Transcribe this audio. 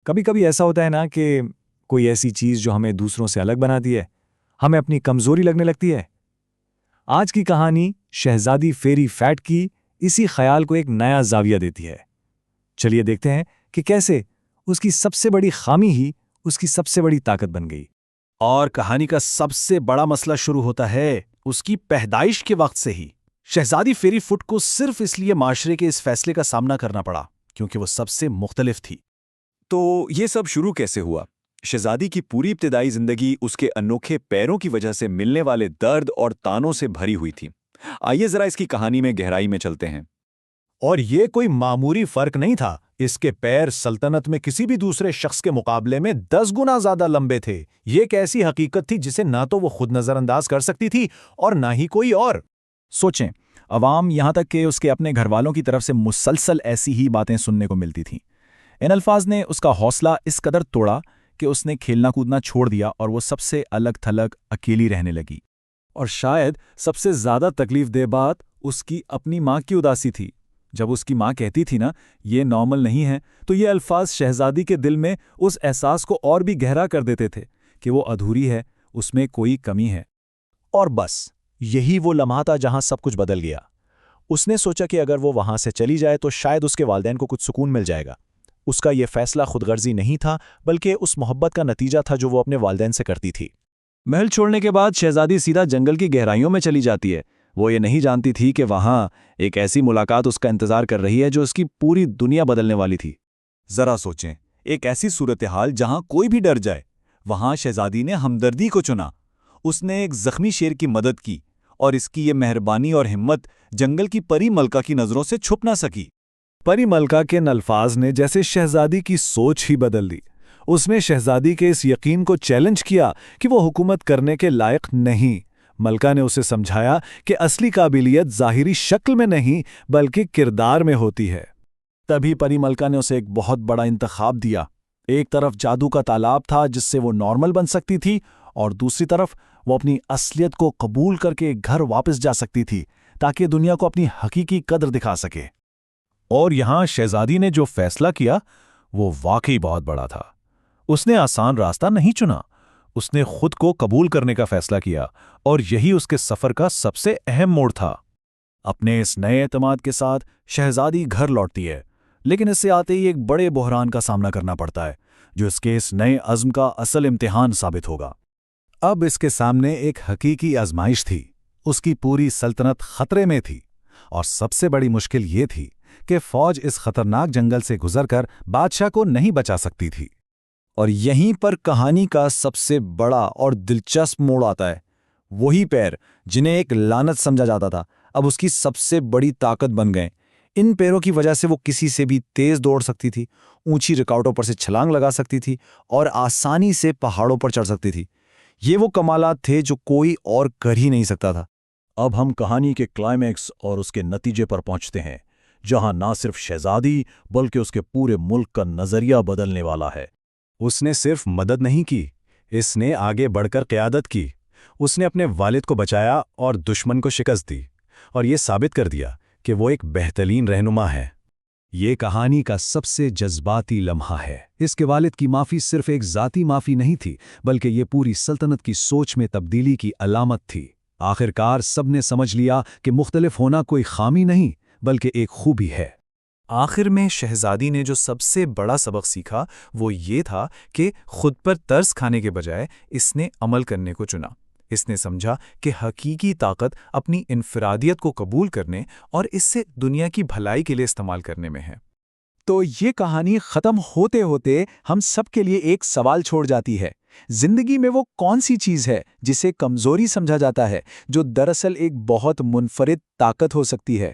کبھی کبھی ایسا ہوتا ہے نا کہ کوئی ایسی چیز جو ہمیں دوسروں سے الگ بناتی ہے، ہمیں اپنی کمزوری لگنے لگتی ہے۔ آج کی کہانی شہزادی فیری فیٹ کی اسی خیال کو ایک نیا زاویہ دیتی ہے۔ چلیے دیکھتے ہیں کہ کیسے اس کی سب سے بڑی خامی ہی اس کی سب سے بڑی طاقت بن گئی۔ اور کہانی کا سب سے بڑا مسئلہ شروع ہوتا ہے اس کی پیدائش کے وقت سے ہی۔ شہزادی فیری فٹ کو صرف اس لیے معاشرے کے اس فیصلے کا سامنا کرنا پڑا کیونکہ وہ سب سے مختلف تھی۔ تو یہ سب شروع کیسے ہوا؟ شہزادی کی پوری ابتدائی زندگی اس کے انوکھے پیروں کی وجہ سے ملنے والے درد اور تانوں سے بھری ہوئی تھی۔ آئیے ذرا اس کی کہانی میں گہرائی میں چلتے ہیں۔ اور یہ کوئی معمولی فرق نہیں تھا، اس کے پیر سلطنت میں کسی بھی دوسرے شخص کے مقابلے میں 10 گنا زیادہ لمبے تھے۔ یہ ایک ایسی حقیقت تھی جسے نہ تو وہ خود نظر انداز کر سکتی تھی اور نہ ہی کوئی اور۔ سوچیں، عوام یہاں تک کہ اس کے اپنے گھر والوں کی طرف سے مسلسل ایسی ہی باتیں سننے کو ملتی تھیں۔ ان الفاظ نے اس کا حوصلہ اس قدر توڑا کہ اس نے کھیلنا کودنا چھوڑ دیا اور وہ سب سے الگ تھلگ اکیلی رہنے لگی۔ اور شاید سب سے زیادہ تکلیف دہ بات اس کی اپنی ماں کی اداسی تھی۔ جب اس کی ماں کہتی تھی نا یہ نارمل نہیں ہے، تو یہ الفاظ شہزادی کے دل میں اس احساس کو اور بھی گہرا کر دیتے تھے کہ وہ ادھوری ہے، اس میں کوئی کمی ہے۔ اور بس یہی وہ لمحہ تھا جہاں سب کچھ بدل گیا۔ اس نے سوچا کہ اگر وہ وہاں سے چلی جائے تو شاید اس کے والدین کو کچھ سکون مل جائے گا۔ اس کا یہ فیصلہ خود غرضی نہیں تھا، بلکہ اس محبت کا نتیجہ تھا جو وہ اپنے والدین سے کرتی تھی۔ محل چھوڑنے کے بعد شہزادی سیدھا جنگل کی گہرائیوں میں چلی جاتی ہے۔ وہ یہ نہیں جانتی تھی کہ وہاں ایک ایسی ملاقات اس کا انتظار کر رہی ہے جو اس کی پوری دنیا بدلنے والی تھی۔ ذرا سوچیں، ایک ایسی صورتحال جہاں کوئی بھی ڈر جائے، وہاں شہزادی نے ہمدردی کو چنا۔ اس نے ایک زخمی شیر کی مدد کی، اور اس کی یہ مہربانی اور ہمت جنگل کی پری ملکہ کی نظروں سے چھپ نہ سکی۔ پری ملکہ کے ان الفاظ نے جیسے شہزادی کی سوچ ہی بدل دی۔ اس نے شہزادی کے اس یقین کو چیلنج کیا کہ وہ حکومت کرنے کے لائق نہیں۔ ملکہ نے اسے سمجھایا کہ اصلی قابلیت ظاہری شکل میں نہیں بلکہ کردار میں ہوتی ہے۔ تبھی پری ملکہ نے اسے ایک بہت بڑا انتخاب دیا۔ ایک طرف جادو کا تالاب تھا جس سے وہ نارمل بن سکتی تھی، اور دوسری طرف وہ اپنی اصلیت کو قبول کر کے گھر واپس جا سکتی تھی تاکہ دنیا کو اپنی حقیقی قدر دکھا سکے۔ اور یہاں شہزادی نے جو فیصلہ کیا وہ واقعی بہت بڑا تھا۔ اس نے آسان راستہ نہیں چنا، اس نے خود کو قبول کرنے کا فیصلہ کیا، اور یہی اس کے سفر کا سب سے اہم موڑ تھا۔ اپنے اس نئے اعتماد کے ساتھ شہزادی گھر لوٹتی ہے، لیکن اس سے آتے ہی ایک بڑے بحران کا سامنا کرنا پڑتا ہے جو اس کے اس نئے عزم کا اصل امتحان ثابت ہوگا۔ اب اس کے سامنے ایک حقیقی آزمائش تھی۔ اس کی پوری سلطنت خطرے میں تھی، اور سب سے بڑی مشکل یہ تھی کہ فوج اس خطرناک جنگل سے گزر کر بادشاہ کو نہیں بچا سکتی تھی۔ اور یہیں پر کہانی کا سب سے بڑا اور دلچسپ موڑ آتا ہے۔ وہی پیر جنہیں ایک لعنت سمجھا جاتا تھا اب اس کی سب سے بڑی طاقت بن گئے۔ ان پیروں کی وجہ سے وہ کسی سے بھی تیز دوڑ سکتی تھی، اونچی رکاوٹوں پر سے چھلانگ لگا سکتی تھی، اور آسانی سے پہاڑوں پر چڑھ سکتی تھی۔ یہ وہ کمالات تھے جو کوئی اور کر ہی نہیں سکتا تھا۔ اب ہم کہانی کے کلائمیکس اور اس کے نتیجے پر پہنچتے ہیں، جہاں نہ صرف شہزادی بلکہ اس کے پورے ملک کا نظریہ بدلنے والا ہے۔ اس نے صرف مدد نہیں کی، اس نے آگے بڑھ کر قیادت کی۔ اس نے اپنے والد کو بچایا اور دشمن کو شکست دی، اور یہ ثابت کر دیا کہ وہ ایک بہترین رہنما ہے۔ یہ کہانی کا سب سے جذباتی لمحہ ہے۔ اس کے والد کی معافی صرف ایک ذاتی معافی نہیں تھی، بلکہ یہ پوری سلطنت کی سوچ میں تبدیلی کی علامت تھی۔ آخرکار سب نے سمجھ لیا کہ مختلف ہونا کوئی خامی نہیں بلکہ ایک خوبی ہے۔ آخر میں شہزادی نے جو سب سے بڑا سبق سیکھا وہ یہ تھا کہ خود پر ترس کھانے کے بجائے اس نے عمل کرنے کو چنا۔ اس نے سمجھا کہ حقیقی طاقت اپنی انفرادیت کو قبول کرنے اور اس سے دنیا کی بھلائی کے لیے استعمال کرنے میں ہے۔ تو یہ کہانی ختم ہوتے ہوتے ہم سب کے لیے ایک سوال چھوڑ جاتی ہے۔ زندگی میں وہ کون سی چیز ہے جسے کمزوری سمجھا جاتا ہے جو دراصل ایک بہت منفرد طاقت ہو سکتی ہے؟